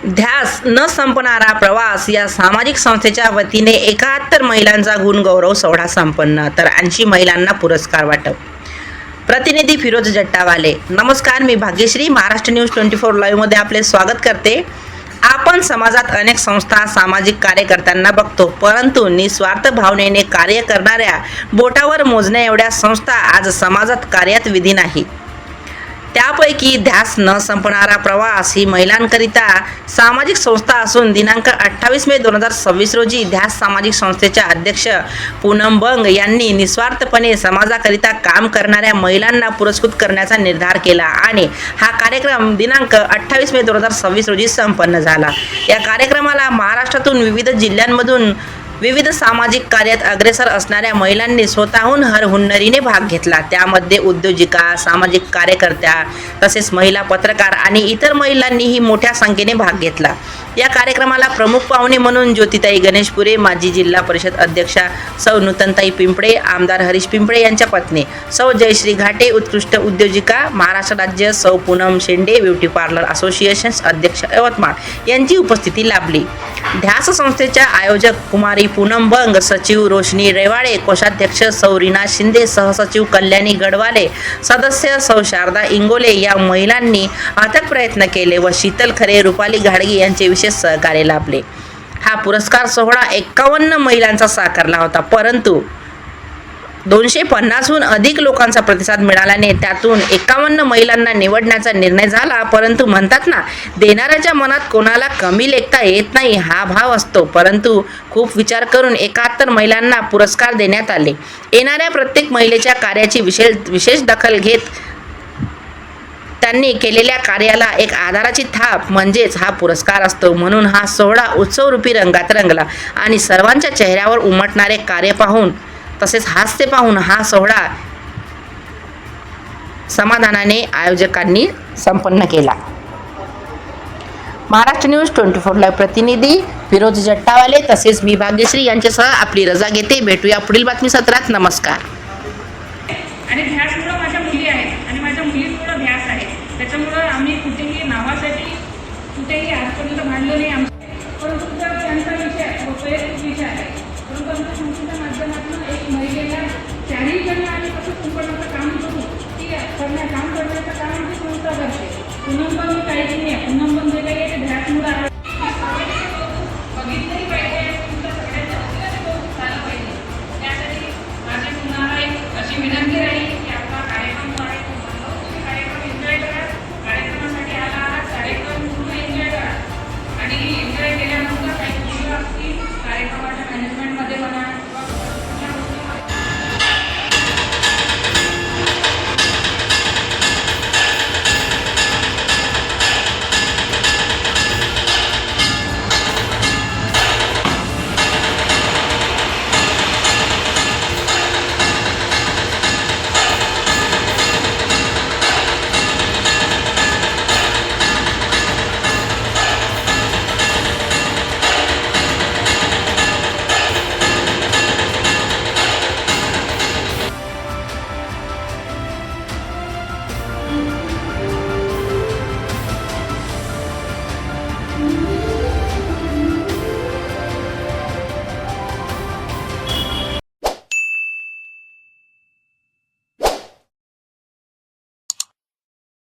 ध्यास न संपणारा प्रवास या सामाजिक संस्थेच्या वतीने 71 महिलांचा गुणगौरव सोहळा संपन्न, तर 80 महिलांना पुरस्कार वाटप. प्रतिनिधी फिरोज जट्टावाले. नमस्कार, मी भाग्यश्री महाराष्ट्र न्यूज 24 लाईव्ह मध्ये आपले स्वागत करते. आपण समाजात अनेक संस्था, सामाजिक कार्यकर्त्यांना बघतो, परंतु निस्वार्थ भावनेने कार्य करणाऱ्या बोटावर मोजण्या एवढ्या संस्था आज समाजात कार्यात विधी नाही. त्यापैकी ध्यास न संपणारा प्रवास ही महिलांकरिता सामाजिक संस्था असून दिनांक 28 मे 2026 रोजी ध्यास सामाजिक संस्थेच्या अध्यक्ष पूनम बंग यांनी निस्वार्थपणे समाजाकरिता काम करणाऱ्या महिलांना पुरस्कृत करण्याचा निर्धार केला आणि हा कार्यक्रम दिनांक 28 मे 2026 रोजी संपन्न झाला. या कार्यक्रमाला महाराष्ट्रातून विविध जिल्ह्यांमधून विविध सामाजिक कार्यात अग्रेसर असणाऱ्या महिलांनी स्वतःहून हरहुन्नरीने भाग घेतला. त्यामध्ये उद्योजिका, सामाजिक कार्यकर्त्या तसेच महिला पत्रकार आणि इतर महिलांनीही मोठ्या संख्येने भाग घेतला. या कार्यक्रमाला प्रमुख पाहुणे म्हणून ज्योतिताई गणेशपुरे, माजी जिल्हा परिषद अध्यक्षा सौ नूतनताई पिंपळे, आमदार हरीश पिंपळे यांच्या पत्नी सौ जयश्री घाटे, उत्कृष्ट उद्योजिका महाराष्ट्र राज्य सौ पूनम शेंडे, ब्युटी पार्लर असोसिएशन अध्यक्ष यवतमाळ यांची उपस्थिती लाभली. ध्यास संस्थेच्या आयोजक कुमारी पूनम बंग, सचिव रोशनी रेवाळे, कोषाध्यक्ष सौ रीना शिंदे, सहसचिव कल्याणी गडवाले, सदस्य सौ शारदा इंगोले या महिलांनी अथक प्रयत्न केले व शीतल खरे, रुपाली घाडगे यांचे विशेष सहकार्य लाभले. हा पुरस्कार सोहळा 51 महिलांचा साकारला होता, परंतु 250हून अधिक लोकांचा प्रतिसाद मिळाल्याने त्यातून 51 महिलांना निवडण्याचा निर्णय झाला. परंतु म्हणतात ना, देणाऱ्याच्या मनात कोणाला कमी लेखता येत नाही हा भाव असतो. परंतु खूप विचार करून 71 महिलांना पुरस्कार देण्यात आले. येणाऱ्या प्रत्येक महिलेच्या कार्याची विशेष दखल घेत त्यांनी केलेल्या कार्याला एक आधाराची थाप म्हणजेच हा पुरस्कार असतो. म्हणून हा सोहळा उत्सवरूपी रंगात रंगला आणि सर्वांच्या चेहऱ्यावर उमटणारे कार्य पाहून तसेच हास्य पाहून हा सोहळा समाधानाने आयोजकांनी संपन्न केला. महाराष्ट्र न्यूज 24 लाईव्ह प्रतिनिधी फिरोज जट्टावाले तसेच मी भाग्यश्री यांच्यासह आपली रजा घेते. भेटूया पुढील बातमी सत्रात. नमस्कार. आणि ध्यासमुळं माझ्या मुली आहेत आणि माझ्या मुलीमुळं ध्यास आहे. त्याच्यामुळं आम्ही कुठेही नावासाठी कुठेही आजपर्यंत भांडलो नाही. परंतु त्यांचा विषय वैयक्तिक विषय आहे. परंतु आमच्या संस्थेच्या माध्यमातून एक महिलेला चारही जण आणि कसं